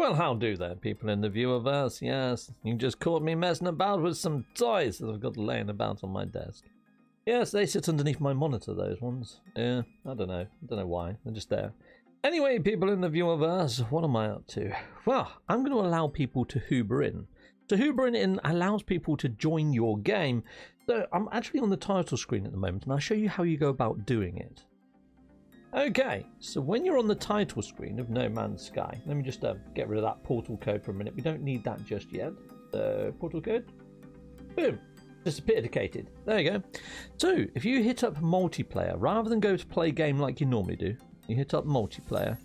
Well, how do there, people in the viewerverse? Yes, you just caught me messing about with some toys that I've got laying about on my desk. Yes, they sit underneath my monitor, those ones. Yeah, I don't know why. They're just there. Anyway, people in the viewerverse, what am I up to? Well, I'm going to allow people to Hoover in. So Hoover in allows people to join your game. So I'm actually on the title screen at the moment, and I'll show you how you go about doing it. Okay, so when you're on the title screen of No Man's Sky, let me just get rid of that portal code for a minute. We don't need that just yet. Portal code. Boom. Disappeared. There you go. So if you hit up multiplayer, rather than go to play game like you normally do, you hit up multiplayer,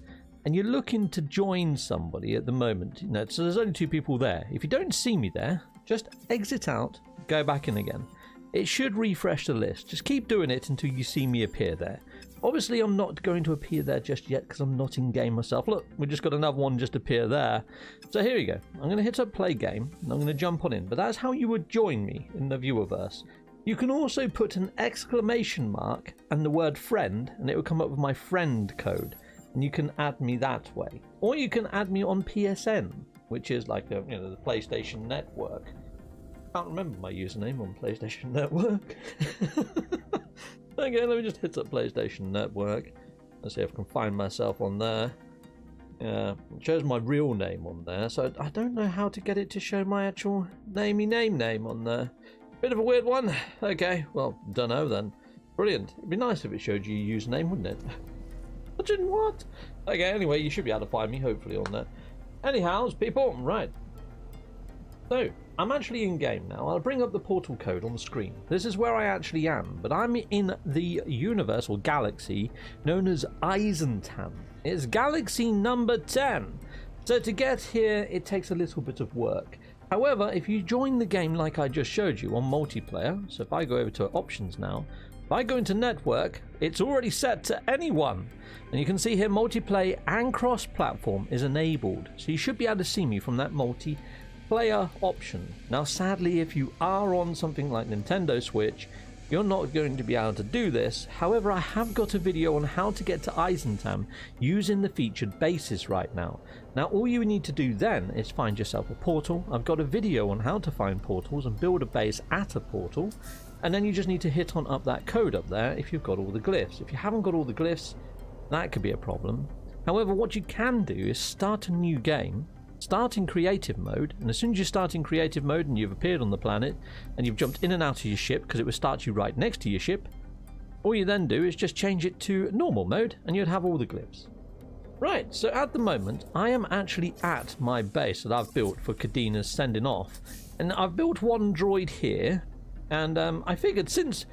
and you're looking to join somebody at the moment. You know, so there's only 2 people there. If you don't see me there, just exit out, go back in again. It should refresh the list. Just keep doing it until you see me appear there. Obviously, I'm not going to appear there just yet because I'm not in game myself. Look, we just got another one just appear there. So here we go. I'm going to hit up play game and I'm going to jump on in. But that's how you would join me in the viewerverse. You can also put an exclamation mark and the word friend, and it will come up with my friend code. And you can add me that way. Or you can add me on PSN, which is like the PlayStation Network. I can't remember my username on PlayStation Network. Okay, let me just hit up PlayStation Network. Let's see if I can find myself on there. Yeah, it shows my real name on there, so I don't know how to get it to show my actual name on there. Bit of a weird one. Okay, well, dunno then. Brilliant. It'd be nice if it showed you your username, wouldn't it? Imagine what? Okay, anyway, you should be able to find me, hopefully, on there. Anyhow, people, right. So, I'm actually in game now. I'll bring up the portal code on the screen. This is where I actually am, but I'm in the universe or galaxy known as Eissentam. It's galaxy number 10. So to get here, it takes a little bit of work. However, if you join the game like I just showed you on multiplayer, so if I go over to options now, if I go into network, it's already set to anyone. And you can see here multiplayer and cross-platform is enabled. So you should be able to see me from that multiplayer option. Now sadly, if you are on something like Nintendo Switch, you're not going to be able to do this. However, I have got a video on how to get to Eissentam using the featured bases right now. Now all you need to do then is find yourself a portal. I've got a video on how to find portals and build a base at a portal, and then you just need to hit on up that code up there if you've got all the glyphs. If you haven't got all the glyphs, that could be a problem. However, what you can do is start a new game, start in creative mode, and as soon as you start in creative mode and you've appeared on the planet and you've jumped in and out of your ship, because it will start you right next to your ship, all you then do is just change it to normal mode and you'd have all the glyphs. Right, so at the moment I am actually at my base that I've built for Caideenah's sending off, and I've built one droid here. And I figured since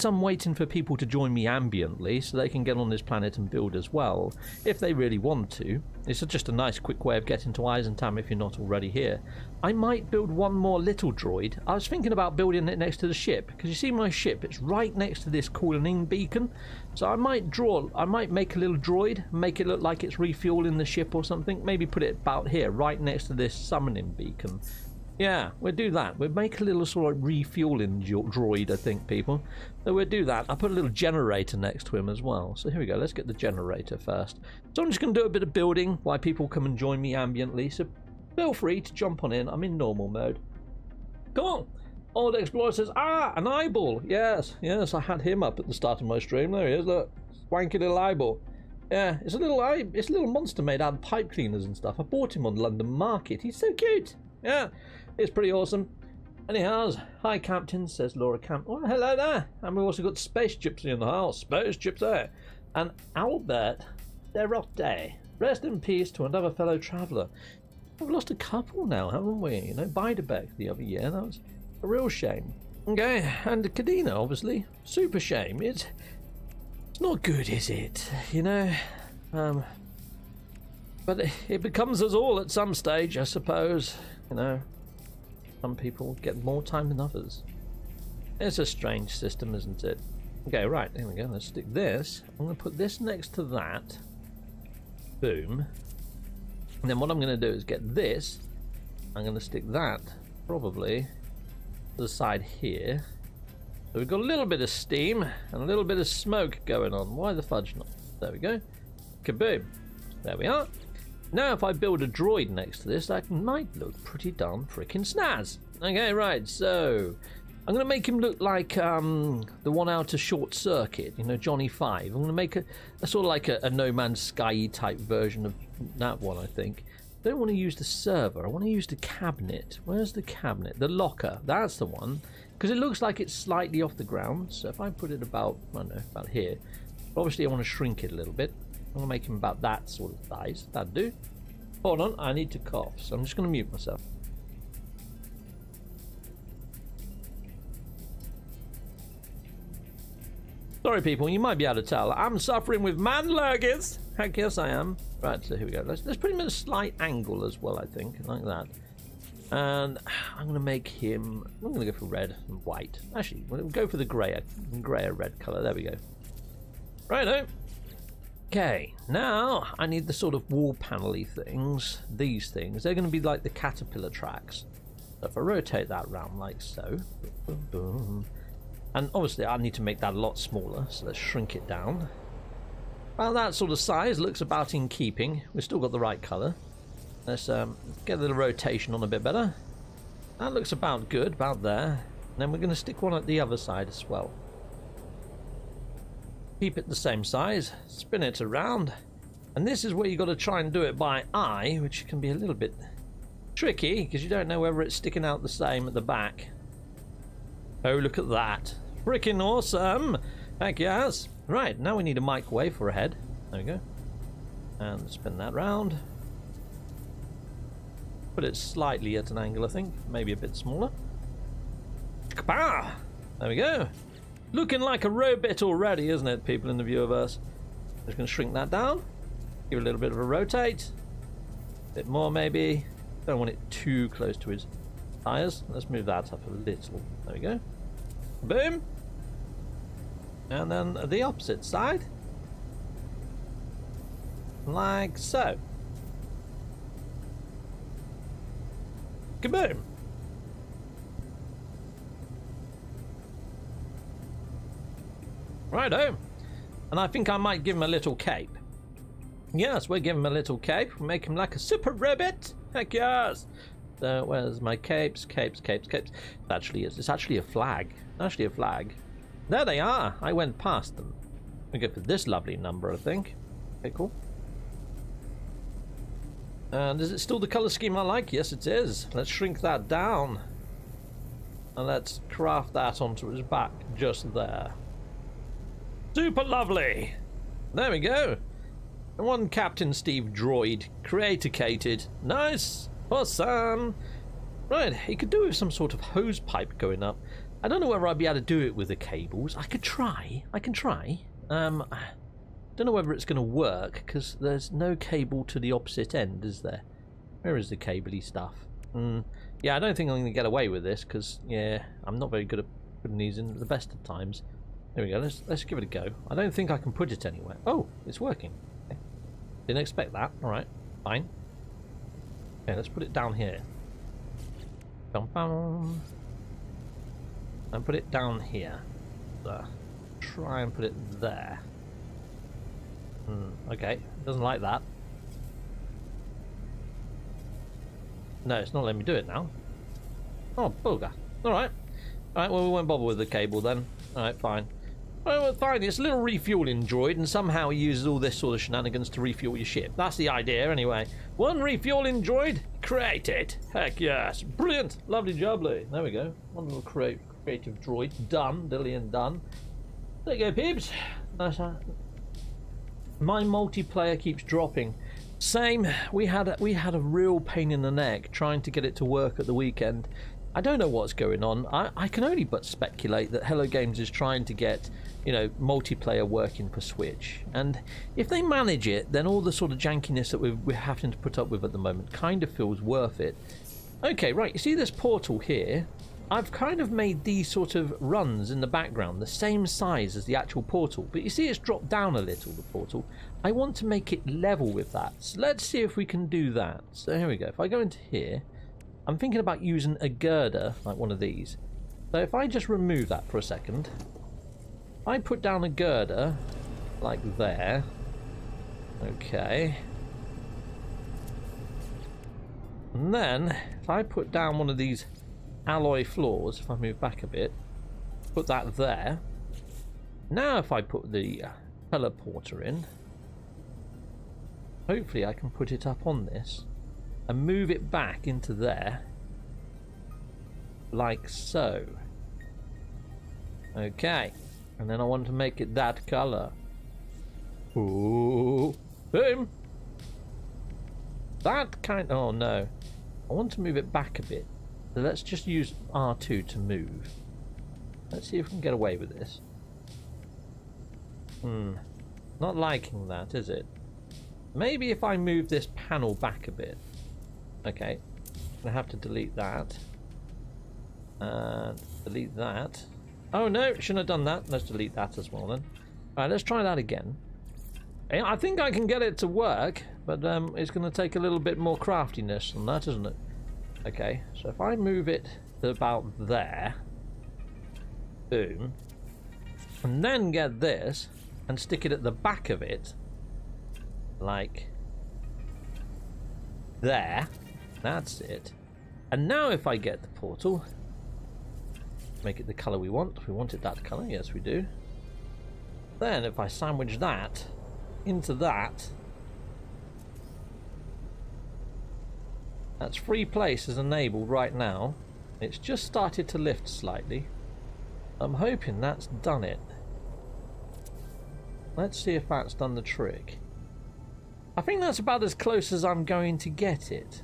I'm waiting for people to join me ambiently so they can get on this planet and build as well, if they really want to, it's just a nice quick way of getting to Eissentam if you're not already here. I might build one more little droid. I was thinking about building it next to the ship, because you see my ship, it's right next to this cooling beacon. So I might make a little droid, make it look like it's refueling the ship or something, maybe put it about here, right next to this summoning beacon. Yeah, we'll do that. We'll make a little sort of refueling droid, I think, people. So we'll do that. I'll put a little generator next to him as well. So here we go. Let's get the generator first. So I'm just going to do a bit of building while people come and join me ambiently. So feel free to jump on in. I'm in normal mode. Come on. Old Explorer says, an eyeball. Yes, I had him up at the start of my stream. There he is. Look, swanky little eyeball. Yeah, it's a little monster made out of pipe cleaners and stuff. I bought him on London Market. He's so cute. Yeah, it's pretty awesome. Anyhow, hi Captain, says Laura Camp. Oh, hello there. And we've also got Space Gypsy in the house. Space Gypsy. And Albert Derotte. Rest in peace to another fellow traveller. We've lost a couple now, haven't we? You know, Beiderbecke the other year. That was a real shame. Okay, and Caideenah, obviously. Super shame. It's not good, is it? You know? But it becomes us all at some stage, I suppose. You know, some people get more time than others. It's a strange system, isn't it? Okay, right, here we go. Let's stick this. I'm going to put this next to that. Boom. And then what I'm going to do is get this. I'm going to stick that probably to the side here. So we've got a little bit of steam and a little bit of smoke going on. Why the fudge not? There we go. Kaboom. There we are. Now if I build a droid next to this, that might look pretty darn freaking snaz. Okay, right, so I'm going to make him look like the one out of Short Circuit, you know, Johnny 5. I'm going to make a sort of like a No Man's Sky type version of that one, I think. I don't want to use the server, I want to use the cabinet. Where's the cabinet? The locker, that's the one. Because it looks like it's slightly off the ground, so if I put it about, I don't know, about here. Obviously I want to shrink it a little bit. I'm going to make him about that sort of size. That'd do. Hold on, I need to cough, so I'm just going to mute myself. Sorry people, you might be able to tell. I'm suffering with man lurkers. Heck yes I am. Right, so here we go. Let's put him at a slight angle as well, I think. Like that. And I'm going to make him... I'm going to go for red and white. Actually, we'll go for the grey or red colour. There we go. Righto. Okay, now I need the sort of wall panel-y things. These things. They're going to be like the caterpillar tracks. So if I rotate that round like so. Boom, boom. And obviously I need to make that a lot smaller. So let's shrink it down. Well, that sort of size looks about in keeping. We've still got the right colour. Let's get a little rotation on a bit better. That looks about good, about there. And then we're going to stick one at the other side as well. Keep it the same size, spin it around. And this is where you've got to try and do it by eye, which can be a little bit tricky, because you don't know whether it's sticking out the same at the back. Oh, look at that. Freaking awesome! Heck yes! Right, now we need a microwave for a head. There we go. And spin that round. Put it slightly at an angle, I think. Maybe a bit smaller. Kapow! There we go. Looking like a robot already, isn't it, people in the viewerverse? Just going to shrink that down. Give it a little bit of a rotate. A bit more, maybe. Don't want it too close to his tires. Let's move that up a little. There we go. Boom. And then the opposite side. Like so. Kaboom! Righto. And I think I might give him a little cape. Yes, we'll give him a little cape. We'll make him like a super rabbit. Heck yes! So where's my capes? Capes. It's actually a flag. Actually a flag. There they are. I went past them. We go for this lovely number, I think. Okay, cool. And is it still the colour scheme I like? Yes, it is. Let's shrink that down. And let's craft that onto his back just there. Super lovely. There we go. One Captain Steve droid. Creaticated. Nice. Awesome. Right, he could do with some sort of hose pipe going up. I don't know whether I'd be able to do it with the cables. I can try. Don't know whether it's going to work, because there's no cable to the opposite end, is there? Where is the cabley stuff? Yeah, I don't think I'm going to get away with this, because, yeah, I'm not very good at putting these in at the best of times. There we go, let's give it a go. I don't think I can put it anywhere. Oh, it's working. Okay. Didn't expect that. Alright, fine. Okay, let's put it down here. Bum-bum. And put it down here. Try and put it there. Okay, doesn't like that. No, it's not letting me do it now. Oh, bugger. Alright. Alright, well, we won't bother with the cable then. Alright, fine. Well, fine, it's a little refueling droid, and somehow he uses all this sort of shenanigans to refuel your ship. That's the idea, anyway. One refueling droid created. Heck yes. Brilliant. Lovely jubbly. There we go. One little creative droid. Done. Dilly and done. There you go, peeps. Nice. My multiplayer keeps dropping. Same. We had a real pain in the neck trying to get it to work at the weekend. I don't know what's going on. I can only but speculate that Hello Games is trying to get, you know, multiplayer working for Switch. And if they manage it, then all the sort of jankiness that we're having to put up with at the moment kind of feels worth it. Okay, right. You see this portal here? I've kind of made these sort of runs in the background the same size as the actual portal, but you see it's dropped down a little, the portal. I want to make it level with that, so let's see if we can do that. So here we go. If I go into here, I'm thinking about using a girder, like one of these. So if I just remove that for a second, I put down a girder, like there. Okay. And then, if I put down one of these alloy floors, if I move back a bit, put that there. Now if I put the teleporter in, hopefully I can put it up on this and move it back into there, like so. Okay, and then I want to make it that color. Ooh, boom. That kind. Oh no, I want to move it back a bit. So let's just use R2 to move. Let's see if we can get away with this. Not liking that, is it? Maybe if I move this panel back a bit. Okay, I have to delete that. And delete that. Oh no, shouldn't have done that. Let's delete that as well then. Alright, let's try that again. I think I can get it to work, but it's going to take a little bit more craftiness than that, isn't it? Okay, so if I move it to about there, boom, and then get this and stick it at the back of it, like there, that's it. And now if I get the portal, make it the colour we want it that colour, yes we do. Then if I sandwich that into that, that's free place is enabled right now. It's just started to lift slightly. I'm hoping that's done it. Let's see if that's done the trick. I think that's about as close as I'm going to get it.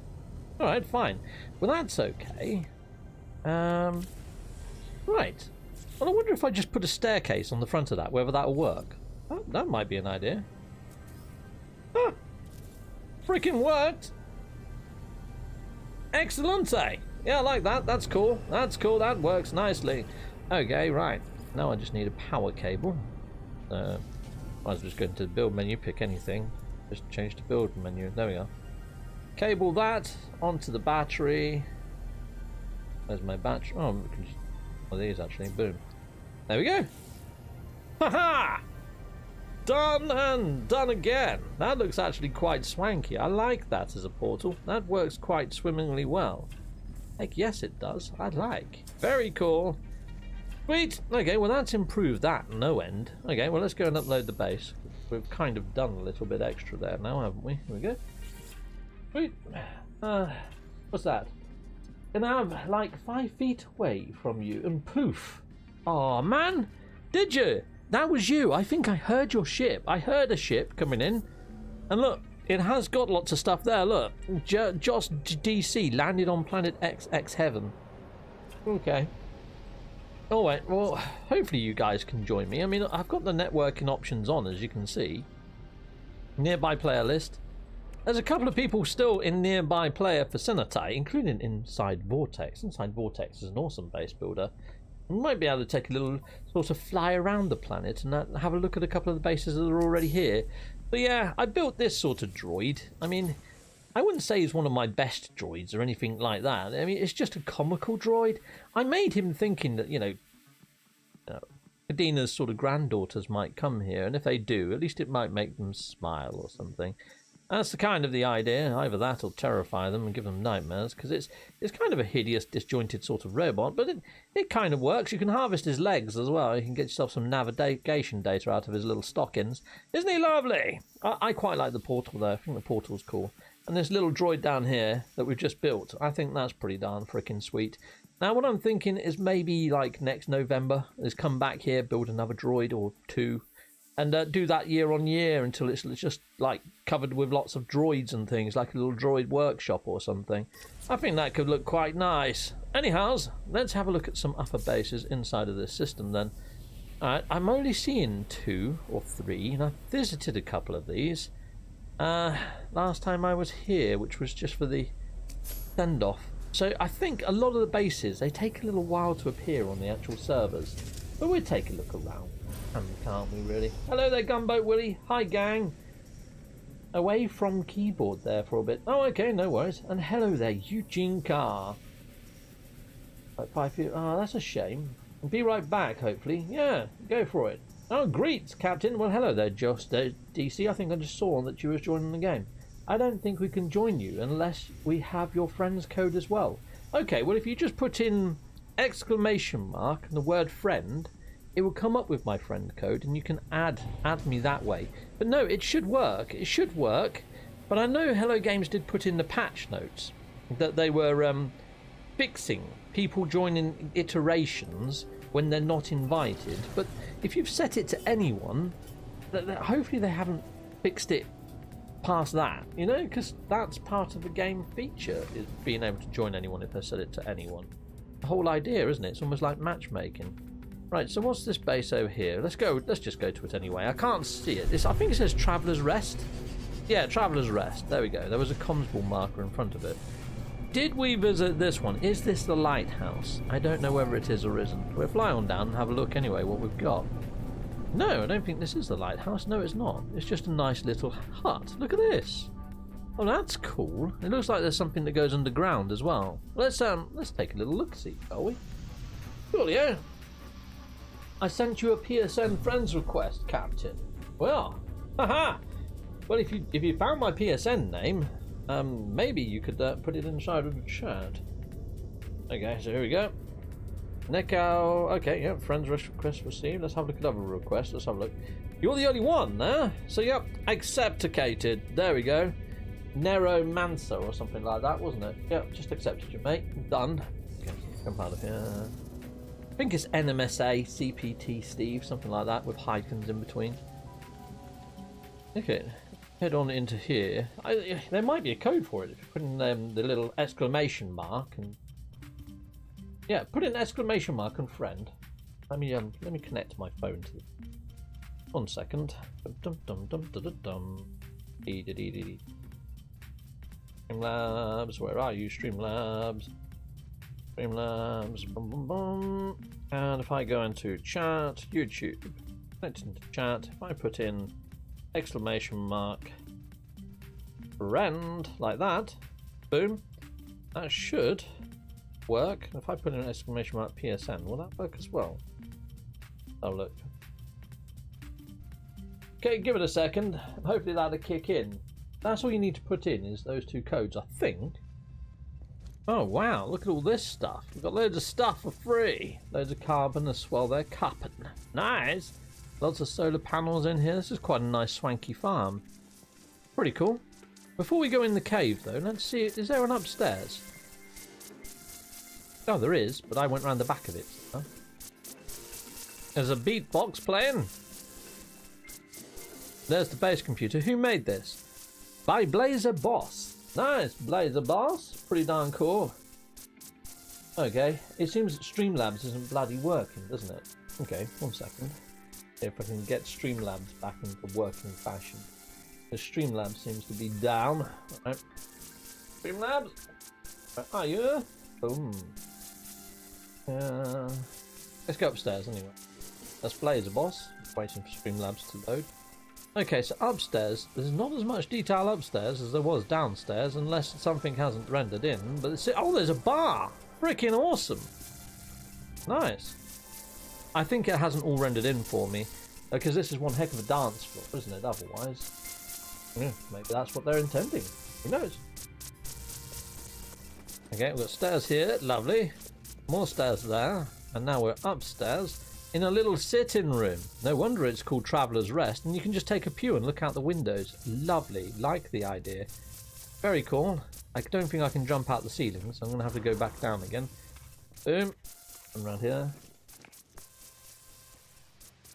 Alright, fine. Well, that's okay. Right. Well, I wonder if I just put a staircase on the front of that, whether that'll work. Oh, that might be an idea. Ah! Freaking worked! Excellente! Yeah, I like that. That's cool. That's cool. That works nicely. Okay, right. Now I just need a power cable. Might as well just go into the build menu, pick anything. Just change the build menu. There we go. Cable that onto the battery. There's my battery. Oh, we can just one of these actually. Boom. There we go. Haha! Done and done again. That looks actually quite swanky. I like that as a portal. That works quite swimmingly well. Heck yes it does. I like. Very cool. Sweet. Okay, well that's improved that no end. Okay, well let's go and upload the base. We've kind of done a little bit extra there now, haven't we? Here we go. Sweet. What's that? And I'm like 5 feet away from you and poof. Aw, man. Did you? That was you. I think I heard your ship. I heard a ship coming in. And look, it has got lots of stuff there. Look, Joss DC landed on planet X Heaven. Okay. All right, well, hopefully you guys can join me. I mean, I've got the networking options on, as you can see. Nearby player list. There's a couple of people still in nearby player vicinity, including Inside Vortex. Inside Vortex is an awesome base builder. We might be able to take a little sort of fly around the planet and have a look at a couple of the bases that are already here. But yeah, I built this sort of droid. I mean, I wouldn't say he's one of my best droids or anything like that. I mean, it's just a comical droid. I made him thinking that, you know, Caideenah's sort of granddaughters might come here, and if they do, at least it might make them smile or something. That's the kind of the idea. Either that or terrify them and give them nightmares, because it's kind of a hideous, disjointed sort of robot, but it kind of works. You can harvest his legs as well. You can get yourself some navigation data out of his little stockings. Isn't he lovely? I quite like the portal, though. I think the portal's cool. And this little droid down here that we've just built, I think that's pretty darn freaking sweet. Now, what I'm thinking is maybe, like, next November, is come back here, build another droid or two, and do that year on year until it's just, like, covered with lots of droids and things, like a little droid workshop or something. I think that could look quite nice. Anyhows, let's have a look at some upper bases inside of this system, then. Alright, I'm only seeing 2 or 3, and I've visited a couple of these. Last time I was here, which was just for the send-off. So I think a lot of the bases, they take a little while to appear on the actual servers. But we'll take a look around, can't we really? Hello there, Gunboat Willie. Hi, gang. Away from keyboard there for a bit. Oh, okay, no worries. And hello there, Eugene Carr. Like 5 feet. Oh, that's a shame. Be right back, hopefully. Yeah, go for it. Oh, greets, Captain. Well, hello there, Joss DC. I think I just saw that you were joining the game. I don't think we can join you unless we have your friend's code as well. Okay, well if you just put in exclamation mark and the word friend, it will come up with my friend code and you can add me that way. But no, it should work. It should work. But I know Hello Games did put in the patch notes that they were fixing people joining iterations when they're not invited. But if you've set it to anyone, hopefully they haven't fixed it past that, you know, because that's part of the game feature, is being able to join anyone if they set it to anyone. The whole idea, isn't it? It's almost like matchmaking. Right, so what's this base over here? Let's just go to it anyway. I can't see it. I think it says Traveller's Rest. Yeah, Traveller's Rest. There we go. There was a comms ball marker in front of it. Did we visit this one? Is this the lighthouse? I don't know whether it is or isn't. We'll fly on down and have a look anyway what we've got. No, I don't think this is the lighthouse. No, it's not. It's just a nice little hut. Look at this. Oh, that's cool. It looks like there's something that goes underground as well. Let's take a little look-see, shall we? Coolio. I sent you a PSN friends request, Captain. Well, haha. Well, if you found my PSN name, maybe you could put it inside of the chat. Okay, so here we go. Neko. Okay, yeah, friends request received. Let's have a look at other requests. Let's have a look. You're the only one there. So, yep, accepticated. There we go. Nero Mansa or something like that, wasn't it? Yep, just accepted you, mate. Done. Okay, come out of here. I think it's NMSA, CPT Steve, something like that, with hyphens in between. Okay, head on into here. There might be a code for it if you put in the little exclamation mark and yeah, put in exclamation mark and friend. Let me connect my phone to. 1 second. Streamlabs, where are you? Streamlabs. Streamlabs. Boom, boom, boom. And if I go into chat, YouTube, connect into chat. If I put in exclamation mark friend like that, boom, that should work. If I put in an exclamation mark PSN, will that work as well? Oh look. Okay, give it a second. Hopefully that'll kick in. That's all you need to put in is those two codes, I think. Oh wow, look at all this stuff. We've got loads of stuff for free. Loads of carbon as well there. Carbon. Nice. Lots of solar panels in here. This is quite a nice swanky farm. Pretty cool. Before we go in the cave though, let's see, is there an upstairs? Oh, there is, but I went round the back of it. Huh? There's a beatbox playing. There's the base computer. Who made this? By Blazer Boss. Nice, Blazer Boss. Pretty darn cool. Okay, it seems that Streamlabs isn't bloody working, doesn't it? Okay, 1 second. See if I can get Streamlabs back into working fashion. The Streamlabs seems to be down. Right. Streamlabs, where are you? Boom. Let's go upstairs anyway. That's Blazer Boss. Waiting for Streamlabs to load. Okay, so upstairs, there's not as much detail upstairs as there was downstairs, unless something hasn't rendered in. But oh, there's a bar! Freaking awesome! Nice. I think it hasn't all rendered in for me, because this is one heck of a dance floor, isn't it? Otherwise, yeah, maybe that's what they're intending. Who knows? Okay, we've got stairs here, lovely. More stairs there, and now we're upstairs. In a little sit-in room. No wonder it's called Traveller's Rest, and you can just take a pew and look out the windows. Lovely, like the idea. Very cool. I don't think I can jump out the ceiling, so I'm going to have to go back down again. Boom. And around here.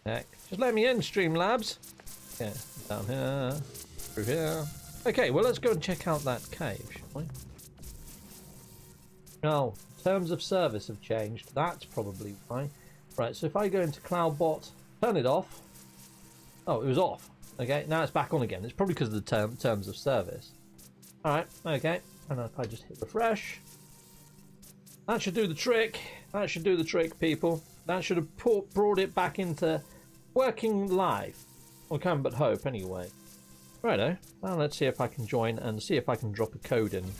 Heck. Just let me in, Streamlabs. Yeah, down here. Through here. Okay, well let's go and check out that cave, shall we? Oh, terms of service have changed. That's probably why. Right, so if I go into CloudBot, turn it off. Oh, it was off. Okay, now it's back on again. It's probably because of the terms of service. Alright, okay. And if I just hit refresh. That should do the trick. That should do the trick, people. That should have brought it back into working live. Or can but hope, anyway. Righto. Well, let's see if I can join and see if I can drop a code in.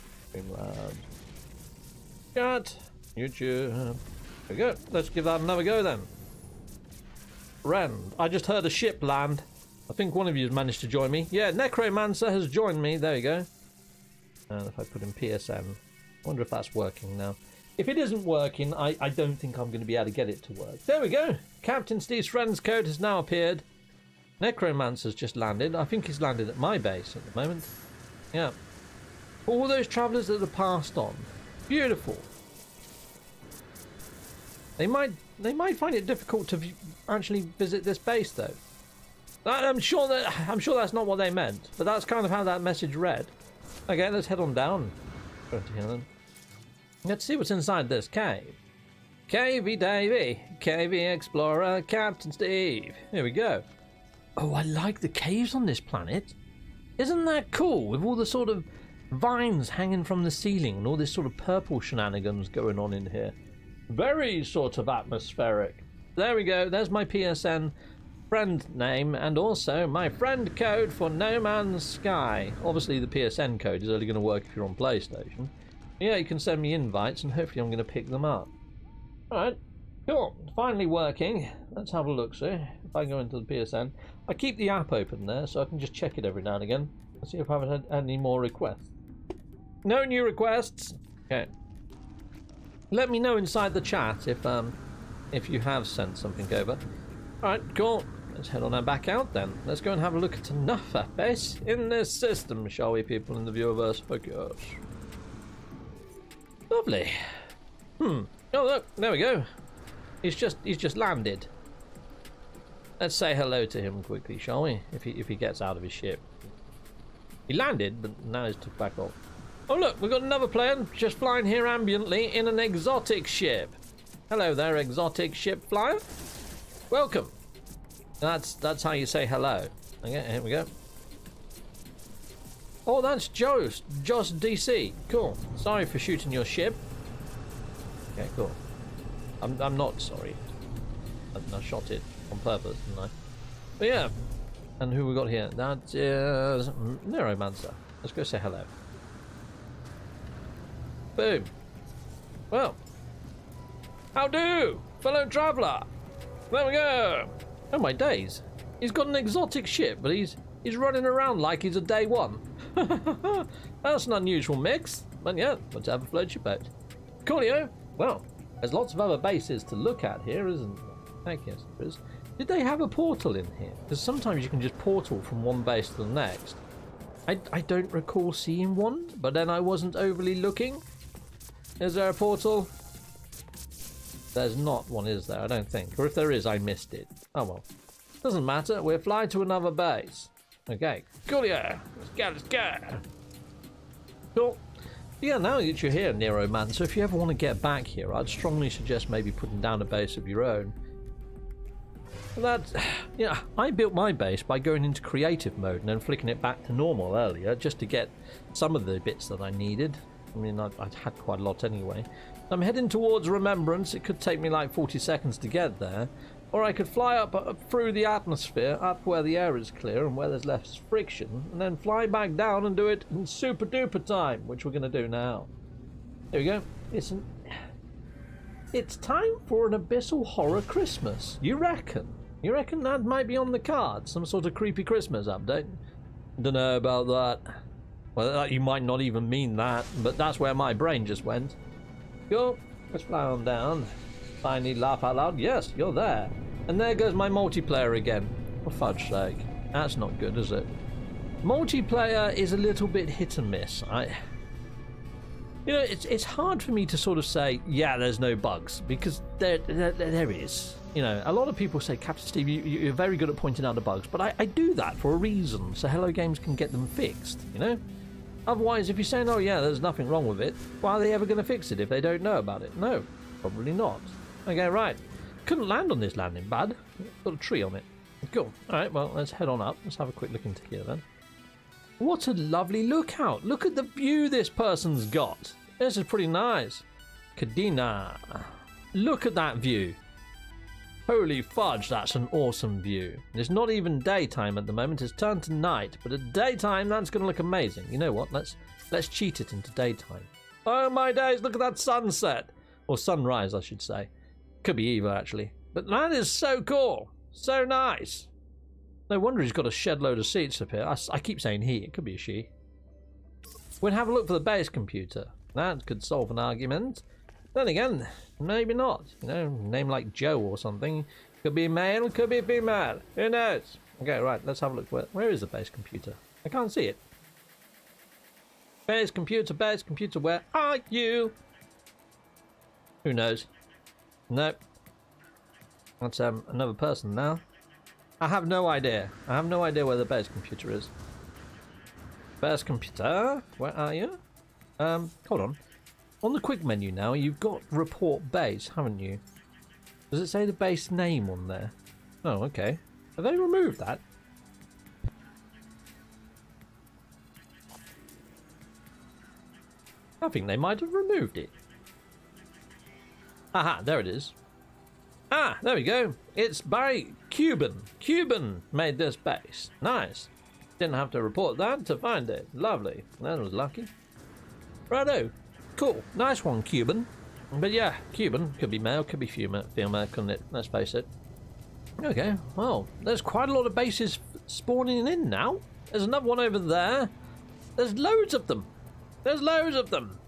Got YouTube. There we go. Let's give that another go then. Friend. I just heard a ship land. I think one of you has managed to join me. Yeah, Necromancer has joined me. There you go. And if I put in PSN, I wonder if that's working now. If it isn't working, I don't think I'm going to be able to get it to work. There we go. Captain Steve's friends code has now appeared. Necromancer's just landed. I think he's landed at my base at the moment. Yeah. All those travellers that have passed on. Beautiful. They might find it difficult to actually visit this base, though. I'm sure that's not what they meant, but that's kind of how that message read. Okay, let's head on down. Let's see what's inside this cave. Cavey Davey, Cavey Explorer, Captain Steve. Here we go. Oh, I like the caves on this planet. Isn't that cool? With all the sort of vines hanging from the ceiling and all this sort of purple shenanigans going on in here. Very sort of atmospheric. There we go. There's my PSN friend name and also my friend code for No Man's Sky. Obviously the PSN code is only going to work if you're on PlayStation. Yeah, you can send me invites and hopefully I'm going to pick them up. Alright, cool. Finally working. Let's have a look, see if I go into the PSN. I keep the app open there so I can just check it every now and again. Let's see if I haven't had any more requests. No new requests. Okay. Let me know inside the chat if you have sent something over. Alright, cool. Let's head on back out then. Let's go and have a look at another base in this system, shall we, people in the viewerverse? Focus. Lovely. Oh look, there we go. He's just landed. Let's say hello to him quickly, shall we? If he gets out of his ship. He landed, but now he's took back off. Oh look, we've got another player just flying here ambiently in an exotic ship. Hello there, exotic ship flyer. Welcome. That's how you say hello. Okay, here we go. Oh, that's Joss DC. Cool. Sorry for shooting your ship. Okay, cool. I'm not sorry. I shot it on purpose, didn't I? But yeah. And who we got here? That is Neuromancer. Let's go say hello. Boom. Well. How do, fellow traveller? There we go. Oh my days. He's got an exotic ship, but he's running around like he's a day one. That's an unusual mix. But yeah, let's have a float your boat. Coolio. Well, there's lots of other bases to look at here, isn't there? Thank you, yes, did they have a portal in here? Because sometimes you can just portal from one base to the next. I don't recall seeing one, but then I wasn't overly looking. Is there a portal? There's not one, is there? I don't think. Or if there is, I missed it. Oh well. Doesn't matter. We'll fly to another base. Okay. Coolio. Let's go. Cool. Yeah, now that you're here, Neuromancer, if you ever want to get back here, I'd strongly suggest maybe putting down a base of your own. Yeah, I built my base by going into creative mode and then flicking it back to normal earlier just to get some of the bits that I needed. I mean, I'd had quite a lot anyway. I'm heading towards Remembrance. It could take me like 40 seconds to get there. Or I could fly up through the atmosphere, up where the air is clear and where there's less friction, and then fly back down and do it in super duper time, which we're going to do now. There we go. It's time for an Abyssal Horror Christmas. You reckon? You reckon that might be on the card? Some sort of creepy Christmas update? Don't know about that. Well, you might not even mean that, but that's where my brain just went. Cool. Let's fly on down. Finally laugh out loud. Yes, you're there. And there goes my multiplayer again. For fudge's sake. That's not good, is it? Multiplayer is a little bit hit and miss. You know, it's hard for me to sort of say, yeah, there's no bugs, because there is. You know, a lot of people say, Captain Steve, you're very good at pointing out the bugs, but I do that for a reason, so Hello Games can get them fixed, you know? Otherwise, if you're saying, oh yeah, there's nothing wrong with it, why are they ever going to fix it if they don't know about it? No, probably not. Okay, right. Couldn't land on this landing, bad. Got a tree on it. Cool. Alright, well, let's head on up. Let's have a quick look into here then. What a lovely lookout. Look at the view this person's got. This is pretty nice. Caideenah. Look at that view. Holy fudge, that's an awesome view. It's not even daytime at the moment. It's turned to night, but at daytime, that's going to look amazing. You know what? Let's cheat it into daytime. Oh my days, look at that sunset. Or sunrise, I should say. Could be either, actually. But that is so cool. So nice. No wonder he's got a shed load of seats up here. I keep saying he, it could be a she. We'll have a look for the base computer. That could solve an argument. Then again, maybe not. You know, name like Joe or something. Could be male, could be female. Who knows? Okay, right, let's have a look. Where is the base computer? I can't see it. Base computer, where are you? Who knows? Nope. That's another person now. I have no idea. I have no idea where the base computer is. Base computer, where are you? Hold on. On the quick menu now, you've got report base, haven't you? Does it say the base name on there? Oh, okay. Have they removed that? I think they might have removed it. Aha, there it is. Ah, there we go. It's by Cuban. Cuban made this base. Nice. Didn't have to report that to find it. Lovely. That was lucky. Righto. Cool. Nice one, Cuban. But yeah, Cuban. Could be male, could be female, couldn't it? Let's face it. Okay, well, there's quite a lot of bases spawning in now. There's another one over there. There's loads of them. There's loads of them.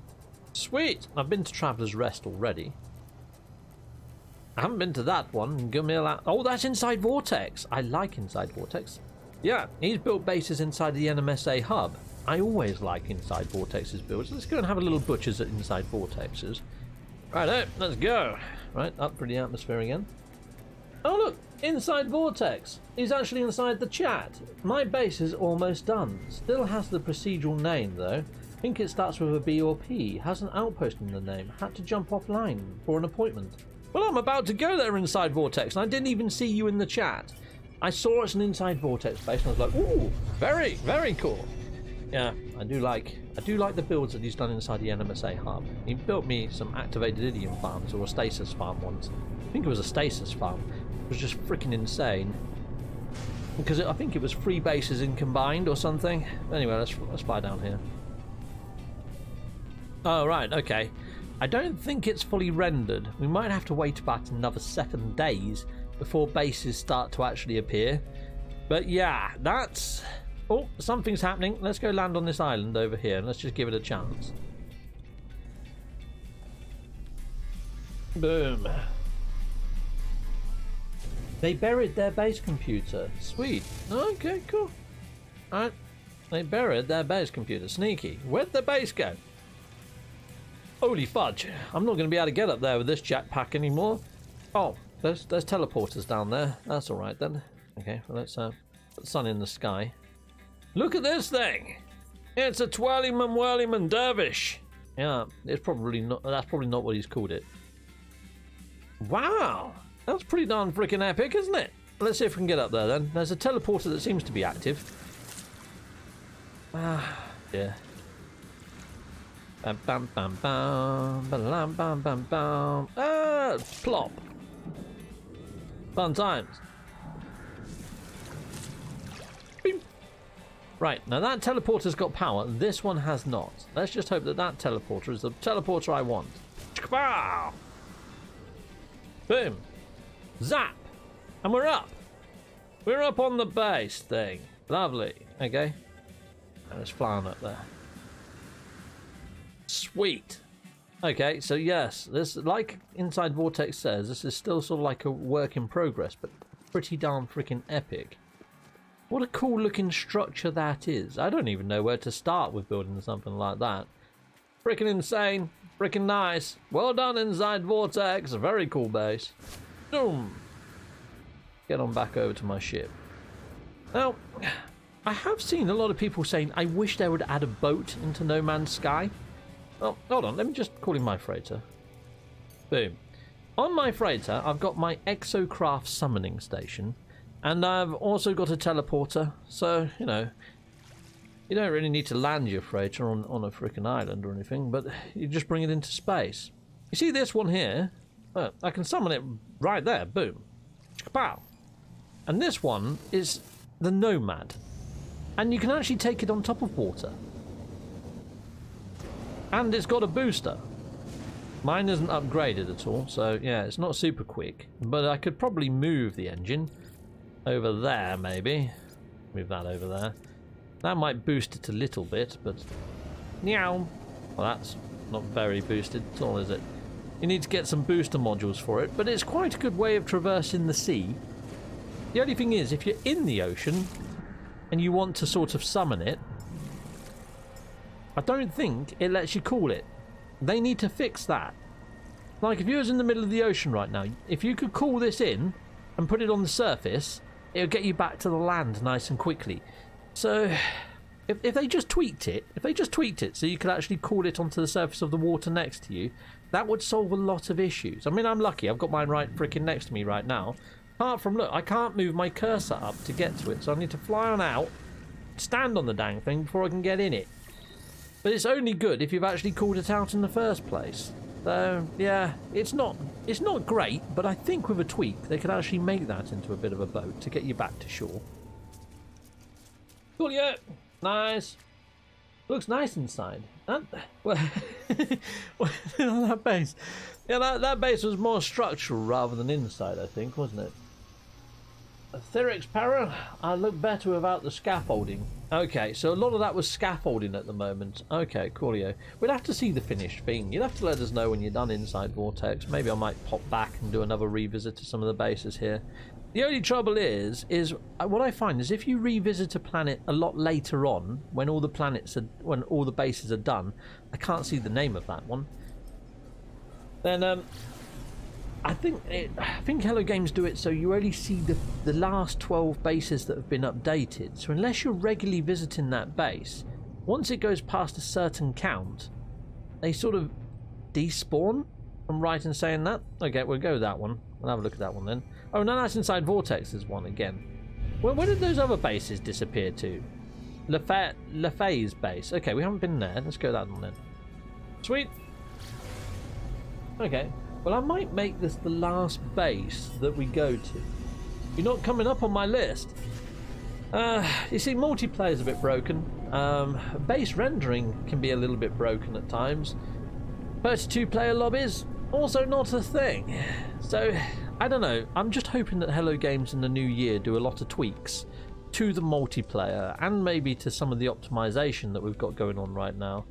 Sweet. I've been to Traveler's Rest already. I haven't been to that one. Give me a la oh, that's Inside Vortex. I like Inside Vortex. Yeah, he's built bases inside the NMSA hub. I always like Inside Vortex's builds. Let's go and have a little butchers at Inside Vortex's. Righto, let's go. Right, up for the atmosphere again. Oh look, Inside Vortex. He's actually inside the chat. My base is almost done. Still has the procedural name though. I think it starts with a B or P. Has an outpost in the name. Had to jump offline for an appointment. Well, I'm about to go there, Inside Vortex, and I didn't even see you in the chat. I saw it's an Inside Vortex base, and I was like, ooh, very, very cool. Yeah, I do like the builds that he's done inside the NMSA hub. He built me some activated idiom farms, or a stasis farm once. I think it was a stasis farm. It was just freaking insane. Because I think it was 3 bases in combined or something. Anyway, let's fly down here. Oh, right, okay. I don't think it's fully rendered. We might have to wait about another 7 days before bases start to actually appear. But yeah, that's... Oh, something's happening. Let's go land on this island over here and let's just give it a chance. Boom. They buried their base computer. Sweet. Okay, cool. Alright. They buried their base computer. Sneaky. Where'd the base go? Holy fudge. I'm not going to be able to get up there with this jetpack anymore. Oh, there's teleporters down there. That's alright then. Okay, well, let's put the sun in the sky. Look at this thing! It's a twirlyman whirlyman dervish! Yeah, it's probably not. That's probably not what he's called it. Wow! That's pretty darn freaking epic, isn't it? Let's see if we can get up there then. There's a teleporter that seems to be active. Ah, yeah. Bam bam bam bam bam bam bam bam. Ah, plop. Fun times. Beep. Right, now that teleporter's got power. This one has not. Let's just hope that that teleporter is the teleporter I want. Pow! Boom. Zap! And we're up. We're up on the base thing. Lovely. Okay. Let's fly on up there. Sweet. Okay, so yes, this, like Inside Vortex says, this is still sort of like a work in progress, but pretty darn freaking epic. What a cool looking structure that is. I don't even know where to start with building something like that. Freaking insane. Freaking nice. Well done, Inside Vortex. A very cool base. Boom. Get on back over to my ship. Now, I have seen a lot of people saying, I wish they would add a boat into No Man's Sky. Oh, hold on. Let me just call in my freighter. Boom. On my freighter, I've got my exocraft summoning station. And I've also got a teleporter. So, you know, you don't really need to land your freighter on a freaking island or anything, but you just bring it into space. You see this one here? I can summon it right there. Boom. Pow. And this one is the Nomad. And you can actually take it on top of water. And it's got a booster. Mine isn't upgraded at all, so yeah, it's not super quick. But I could probably move the engine. over there, maybe. Move that over there. That might boost it a little bit, but... Meow. Well, that's not very boosted at all, is it? You need to get some booster modules for it, but it's quite a good way of traversing the sea. The only thing is, if you're in the ocean and you want to sort of summon it, I don't think it lets you call it. They need to fix that. Like, if you was in the middle of the ocean right now, if you could call this in and put it on the surface, it would get you back to the land nice and quickly. So, if they just tweaked it, so you could actually call it onto the surface of the water next to you, that would solve a lot of issues. I mean, I'm lucky. I've got mine right freaking next to me right now. Apart from, look, I can't move my cursor up to get to it, so I need to fly on out, stand on the dang thing before I can get in it. But it's only good if you've actually called it out in the first place. So, yeah, it's not great, but I think with a tweak, they could actually make that into a bit of a boat to get you back to shore. Cool, yeah. Nice. Looks nice inside. That base. Yeah, that base was more structural rather than inside, I think, wasn't it? Etherics Para, I look better without the scaffolding. Okay, so a lot of that was scaffolding at the moment. Okay, coolio. We'll have to see the finished thing. You'll have to let us know when you're done inside Vortex. Maybe I might pop back and do another revisit to some of the bases here. The only trouble is what I find is if you revisit a planet a lot later on, when all the bases are done, I can't see the name of that one. Then I think Hello Games do it so you only see the last 12 bases that have been updated. So unless you're regularly visiting that base, once it goes past a certain count, they sort of despawn. I'm right in saying that? Okay, we'll go with that one. We'll have a look at that one then. Oh, no, that's inside Vortex's one again. Well, where did those other bases disappear to? Lefay's base. Okay, we haven't been there. Let's go that one then. Sweet. Okay. Well, I might make this the last base that we go to. You're not coming up on my list. You see, multiplayer's a bit broken. Base rendering can be a little bit broken at times. 32-player lobbies, also not a thing. So, I don't know. I'm just hoping that Hello Games in the new year do a lot of tweaks to the multiplayer and maybe to some of the optimization that we've got going on right now.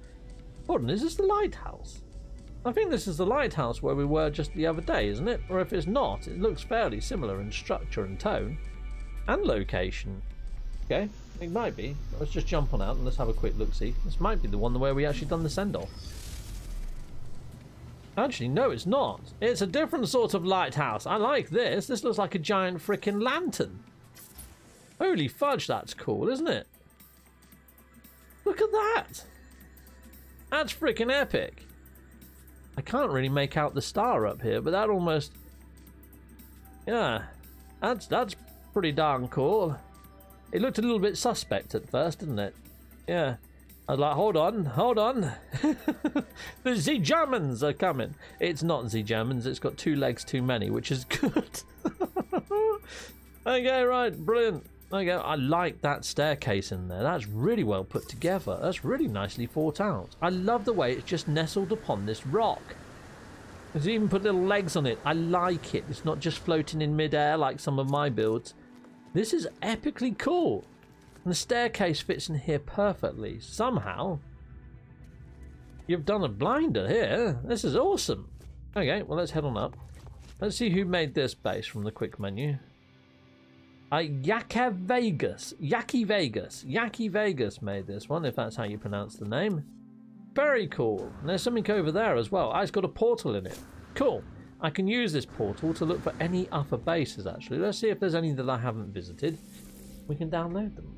Hold on, is this the lighthouse? I think this is the lighthouse where we were just the other day, isn't it? Or if it's not, it looks fairly similar in structure and tone and location. Okay, it might be. Let's just jump on out and let's have a quick look-see. This might be the one where we actually done the send-off. Actually, no, it's not. It's a different sort of lighthouse. I like this. This looks like a giant freaking lantern. Holy fudge, that's cool, isn't it? Look at that. That's freaking epic. I can't really make out the star up here, but that almost... Yeah, that's pretty darn cool. It looked a little bit suspect at first, didn't it? Yeah. I was like, hold on. The Germans are coming. It's not Germans, it's got 2 legs too many, which is good. Okay, right, brilliant. Okay, I like that staircase in there. That's really well put together. That's really nicely thought out. I love the way it's just nestled upon this rock. It's even put little legs on it. I like it. It's not just floating in midair like some of my builds. This is epically cool. And the staircase fits in here perfectly. Somehow, you've done a blinder here. This is awesome. Okay, well, let's head on up. Let's see who made this base from the quick menu. Yaki Vegas made this one, if that's how you pronounce the name. Very cool. And there's something over there as well. It's got a portal in it. Cool. I can use this portal to look for any other bases, actually. Let's see if there's any that I haven't visited. We can download them.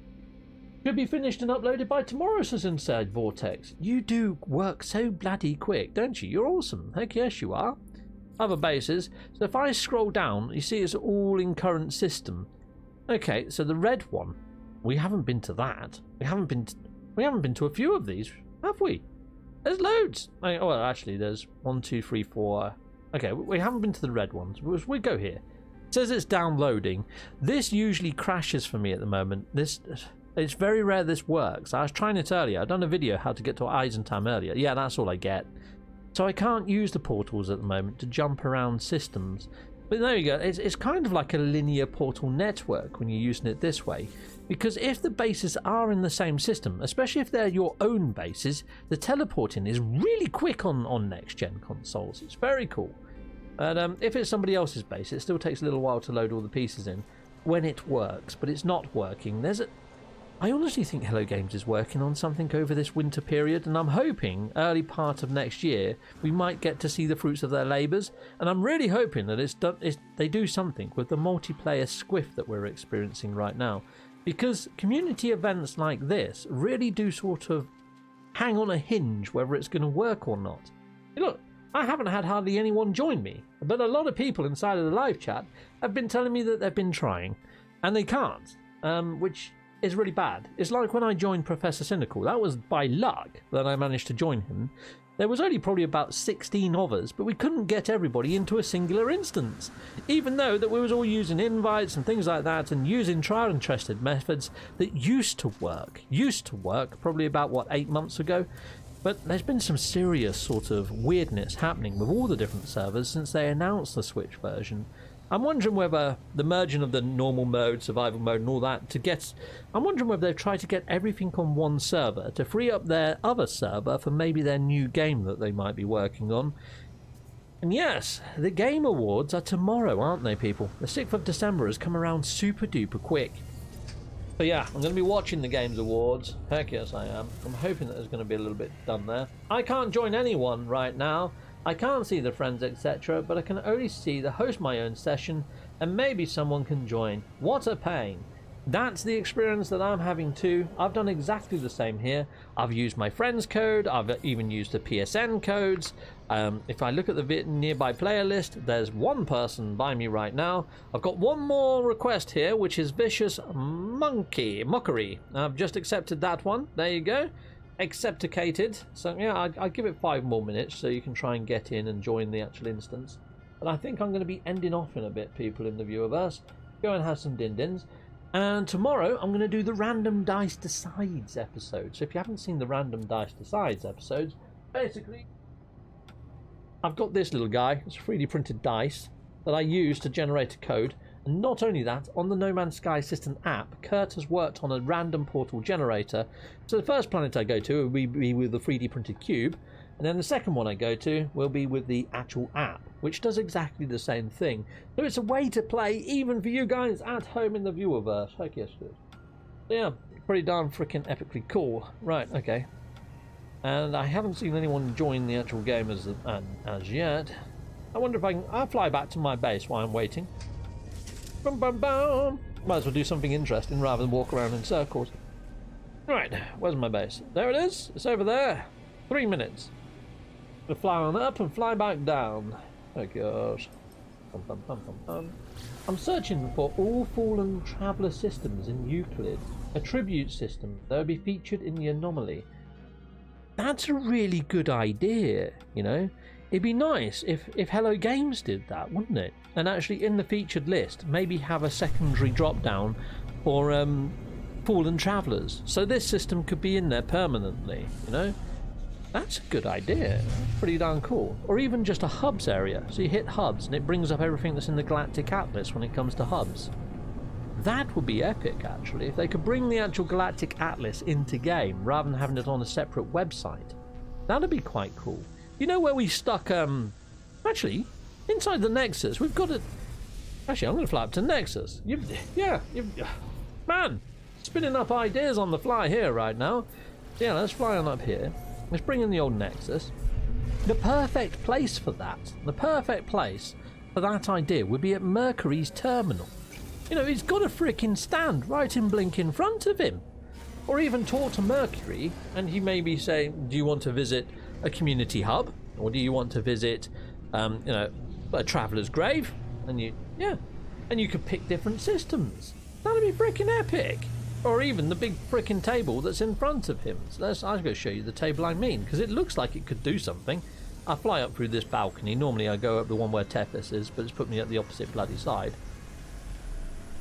Should be finished and uploaded by tomorrow, says Inside Vortex. You do work so bloody quick, don't you? You're awesome. Heck yes, you are. Other bases. So if I scroll down, you see it's all in current system. Okay, so the red one, we haven't been to that. We haven't been to a few of these, have we? There's loads. Well, actually, there's 1, 2, 3, 4. Okay, we haven't been to the red ones. We go here. It says it's downloading. This usually crashes for me at the moment. It's very rare this works. I was trying it earlier. I've done a video how to get to Eissentam earlier. Yeah, that's all I get. So I can't use the portals at the moment to jump around systems. But there you go. It's kind of like a linear portal network when you're using it this way. Because if the bases are in the same system, especially if they're your own bases, the teleporting is really quick on next-gen consoles. It's very cool. And if it's somebody else's base, it still takes a little while to load all the pieces in when it works, but it's not working. I honestly think Hello Games is working on something over this winter period, and I'm hoping early part of next year we might get to see the fruits of their labours. And I'm really hoping that they do something with the multiplayer squiff that we're experiencing right now, because community events like this really do sort of hang on a hinge whether it's going to work or not. Look, I haven't had hardly anyone join me, but a lot of people inside of the live chat have been telling me that they've been trying, and they can't, which is really bad. It's like when I joined Professor Cynical. That was by luck that I managed to join him. There was only probably about 16 of us, but we couldn't get everybody into a singular instance, even though that we was all using invites and things like that, and using tried and trusted methods that used to work probably about 8 months ago. But there's been some serious sort of weirdness happening with all the different servers since they announced the Switch version. I'm wondering whether the merging of the normal mode, survival mode and all that I'm wondering whether they've tried to get everything on one server to free up their other server for maybe their new game that they might be working on. And yes, the Game Awards are tomorrow, aren't they, people? The 6th of December has come around super duper quick. So yeah, I'm going to be watching the Games Awards. Heck yes I am. I'm hoping that there's going to be a little bit done there. I can't join anyone right now. I can't see the friends, etc., but I can only see the host my own session, and maybe someone can join. What a pain. That's the experience that I'm having too. I've done exactly the same here. I've used my friends code. I've even used the PSN codes. If I look at the nearby player list, there's one person by me right now. I've got one more request here, which is Vicious Mockery. I've just accepted that one. There you go. Accepticated. So yeah, I'll give it 5 more minutes so you can try and get in and join the actual instance. But I think I'm going to be ending off in a bit, people in the viewerverse. Go and have some din-dins. And tomorrow I'm going to do the Random Dice Decides episode. So if you haven't seen the Random Dice Decides episodes, basically I've got this little guy. It's a 3D printed dice that I use to generate a code. And not only that, on the No Man's Sky Assistant app, Kurt has worked on a random portal generator. So the first planet I go to will be with the 3D printed cube, and then the second one I go to will be with the actual app, which does exactly the same thing. So it's a way to play even for you guys at home in the viewerverse. Heck yes, good. So yeah, pretty darn freaking epically cool. Right, okay. And I haven't seen anyone join the actual game as yet. I wonder if I'll fly back to my base while I'm waiting. Bum, bum, bum. Might as well do something interesting rather than walk around in circles. Right, where's my base? There it is. It's over there. 3 minutes. We'll fly on up and fly back down. Oh gosh. Bum, bum, bum, bum, bum. I'm searching for all fallen traveller systems in Euclid. A tribute system that will be featured in the anomaly. That's a really good idea, you know. It'd be nice if Hello Games did that, wouldn't it? And actually in the featured list, maybe have a secondary drop-down for fallen travellers. So this system could be in there permanently, you know? That's a good idea. Pretty darn cool. Or even just a hubs area. So you hit hubs and it brings up everything that's in the Galactic Atlas when it comes to hubs. That would be epic, actually, if they could bring the actual Galactic Atlas into game rather than having it on a separate website. That'd be quite cool. You know where we stuck, actually, inside the Nexus, we've got it. Actually, I'm going to fly up to Nexus. Man, spinning up ideas on the fly here right now. Yeah, let's fly on up here. Let's bring in the old Nexus. The perfect place for that, idea would be at Mercury's terminal. You know, he's got a freaking stand right in blink in front of him. Or even talk to Mercury, and he may be saying, do you want to visit a community hub, or do you want to visit a traveller's grave? And you could pick different systems. That'd be freaking epic. Or even the big freaking table that's in front of him. So I'll go show you the table I mean, because it looks like it could do something. I fly up through this balcony. Normally I go up the one where Tethys is, but it's put me at the opposite bloody side.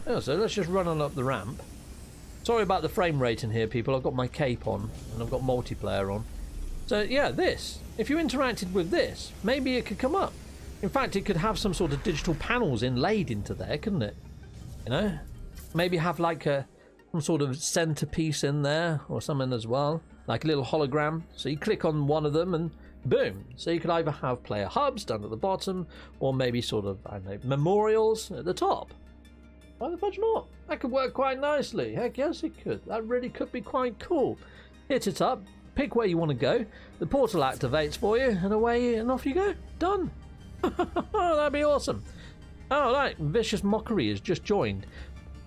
Oh, so let's just run on up the ramp. Sorry about the frame rate in here, people. I've got my cape on and I've got multiplayer on. So yeah, this. If you interacted with this, maybe it could come up. In fact, it could have some sort of digital panels inlaid into there, couldn't it? You know? Maybe have like some sort of centerpiece in there or something as well. Like a little hologram. So you click on one of them and boom. So you could either have player hubs down at the bottom or maybe sort of, I don't know, memorials at the top. Why the fudge not? That could work quite nicely. Heck yes it could. That really could be quite cool. Hit it up. Pick where you want to go. The portal activates for you and away and off you go. Done. That'd be awesome. Oh, right. Vicious Mockery has just joined.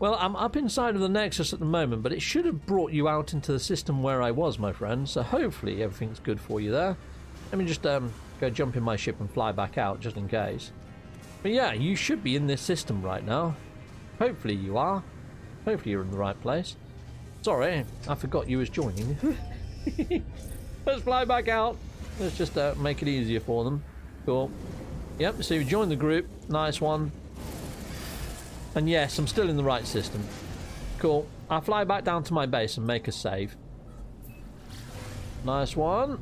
Well, I'm up inside of the Nexus at the moment, but it should have brought you out into the system where I was, my friend. So hopefully everything's good for you there. Let me just go jump in my ship and fly back out, just in case. But yeah, you should be in this system right now. Hopefully you are. Hopefully you're in the right place. Sorry, I forgot you was joining. Let's fly back out. Let's just make it easier for them. Cool. Yep, so you joined the group. Nice one. And yes, I'm still in the right system. Cool. I'll fly back down to my base and make a save. Nice one.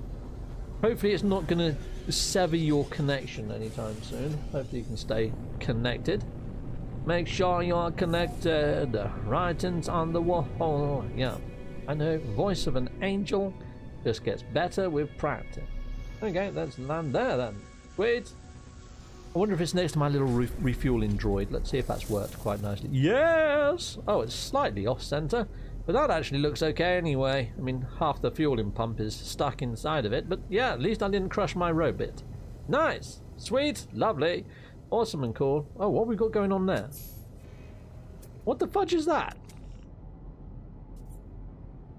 Hopefully it's not going to sever your connection anytime soon. Hopefully you can stay connected. Make sure you're connected. Writings on the wall. Yeah. I know. Voice of an angel just gets better with practice. Okay, let's land there then. Sweet. I wonder if it's next to my little refueling droid. Let's see if that's worked quite nicely. Yes! Oh, it's slightly off-center. But that actually looks okay anyway. I mean, half the fueling pump is stuck inside of it. But yeah, at least I didn't crush my robot. Nice! Sweet! Lovely! Awesome and cool. Oh, what have we got going on there? What the fudge is that?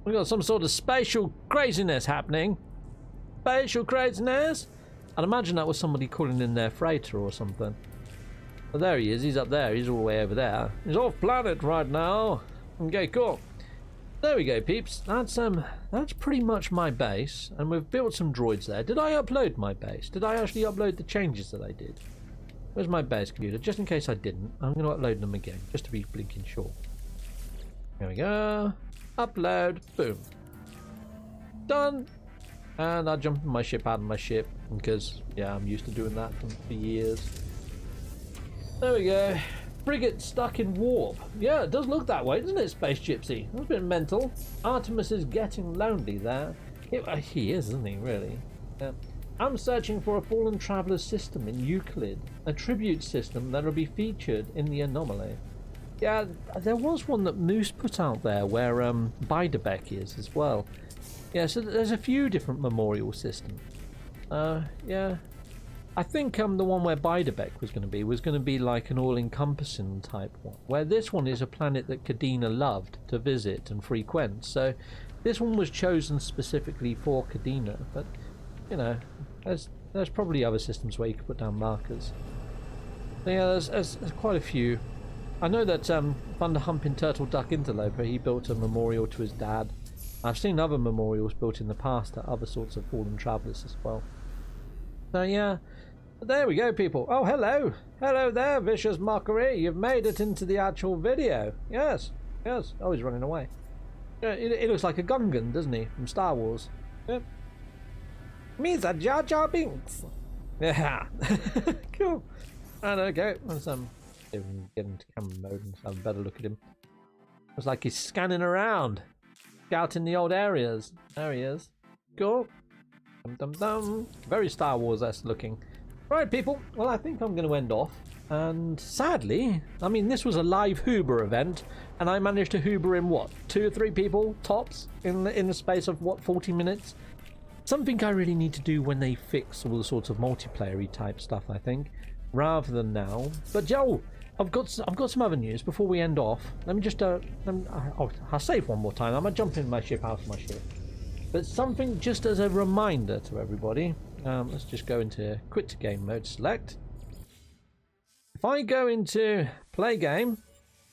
We got some sort of spatial craziness happening. Spatial craziness? I'd imagine that was somebody calling in their freighter or something. Well, there he is. He's up there. He's all the way over there. He's off planet right now. Okay, cool. There we go, peeps. That's pretty much my base, and we've built some droids there. Did I upload my base? Did I actually upload the changes that I did? Where's my base computer? Just in case I didn't, I'm going to upload them again, just to be blinking sure. There we go. Upload. Boom. Done. And I'll jump in my ship out of my ship, because, yeah, I'm used to doing that for years. There we go. Frigate stuck in warp. Yeah, it does look that way, doesn't it, Space Gypsy? That's a bit mental. Artemis is getting lonely there. He is, isn't he, really? Yeah. I'm searching for a fallen traveller system in Euclid, a tribute system that will be featured in the anomaly. Yeah, there was one that Moose put out there where Beiderbecke is as well. Yeah, so there's a few different memorial systems. Yeah. I think the one where Beiderbecke was going to be like an all-encompassing type one, where this one is a planet that Caideenah loved to visit and frequent. So this one was chosen specifically for Caideenah, but you know, there's probably other systems where you could put down markers. So yeah, there's quite a few. I know that Thunder Humping Turtle Duck Interloper, he built a memorial to his dad. I've seen other memorials built in the past to other sorts of fallen travellers as well. So yeah, but there we go, people. Oh, hello. Hello there, Vicious Mockery. You've made it into the actual video. Yes, yes. Oh, he's running away. Yeah, it looks like a Gungan, doesn't he, from Star Wars? Yep. Me's a Jar Jar Binks. Yeah. Cool. And okay, let's get into camera mode and have a better look at him. Looks like he's scanning around, scouting the old areas. There he is. Cool. Dum dum dum. Very Star Wars-esque looking. Right, people. Well, I think I'm going to end off. And sadly, I mean, this was a live Hoober event, and I managed to Hoober in what, 2 or 3 people tops in the space of what, 40 minutes. Something I really need to do when they fix all the sorts of multiplayer-y type stuff, I think, rather than now. But Joe, I've got some other news before we end off. Let me just I'll save one more time. I'm gonna jump in my ship, out of my ship. But something just as a reminder to everybody. Let's just go into quit game mode. Select. If I go into play game,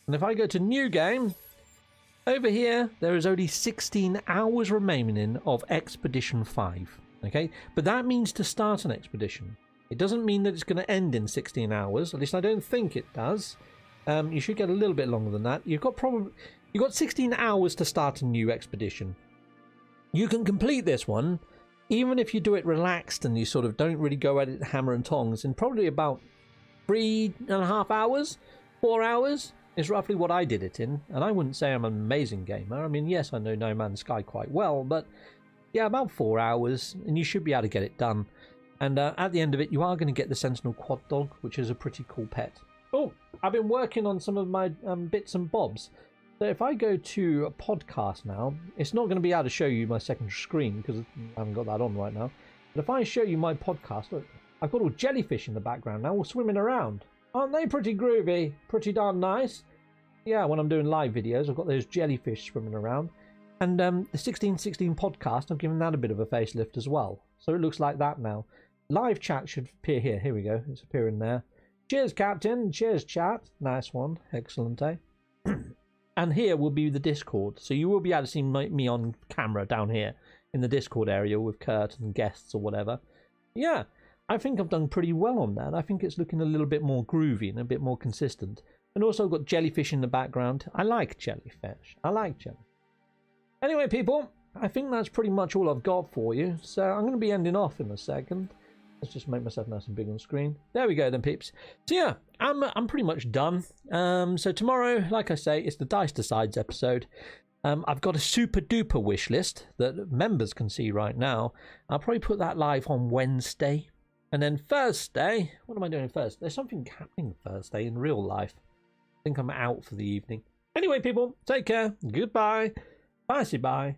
and if I go to new game, over here there is only 16 hours remaining of Expedition 5. Okay, but that means to start an expedition. It doesn't mean that it's going to end in 16 hours. At least I don't think it does. You should get a little bit longer than that. You've got 16 hours to start a new expedition. You can complete this one even if you do it relaxed and you sort of don't really go at it hammer and tongs, in probably about 3.5 hours, 4 hours is roughly what I did it in. And I wouldn't say I'm an amazing gamer. I mean, yes, I know No Man's Sky quite well, but yeah, about 4 hours, and you should be able to get it done. And at the end of it, you are going to get the Sentinel Quad Dog, which is a pretty cool pet. Oh, I've been working on some of my bits and bobs. So if I go to a podcast now, it's not going to be able to show you my second screen because I haven't got that on right now. But if I show you my podcast, look, I've got all jellyfish in the background now, all swimming around. Aren't they pretty groovy? Pretty darn nice. Yeah, when I'm doing live videos, I've got those jellyfish swimming around. And the 1616 podcast, I've given that a bit of a facelift as well. So it looks like that now. Live chat should appear here. Here we go. It's appearing there. Cheers, Captain. Cheers, chat. Nice one. Excellent, eh? And here will be the Discord. So you will be able to see me on camera down here in the Discord area with Kurt and guests or whatever. Yeah, I think I've done pretty well on that. I think it's looking a little bit more groovy and a bit more consistent. And also I've got jellyfish in the background. I like jellyfish. I like jellyfish. Anyway, people, I think that's pretty much all I've got for you. So I'm going to be ending off in a second. Let's just make myself nice and big on screen. There we go then, peeps. So yeah, I'm pretty much done. So tomorrow, like I say, it's the Dice Decides episode. I've got a super duper wish list that members can see right now. I'll probably put that live on Wednesday. And then Thursday, what am I doing Thursday? There's something happening Thursday in real life. I think I'm out for the evening. Anyway, people, take care. Goodbye. Bye.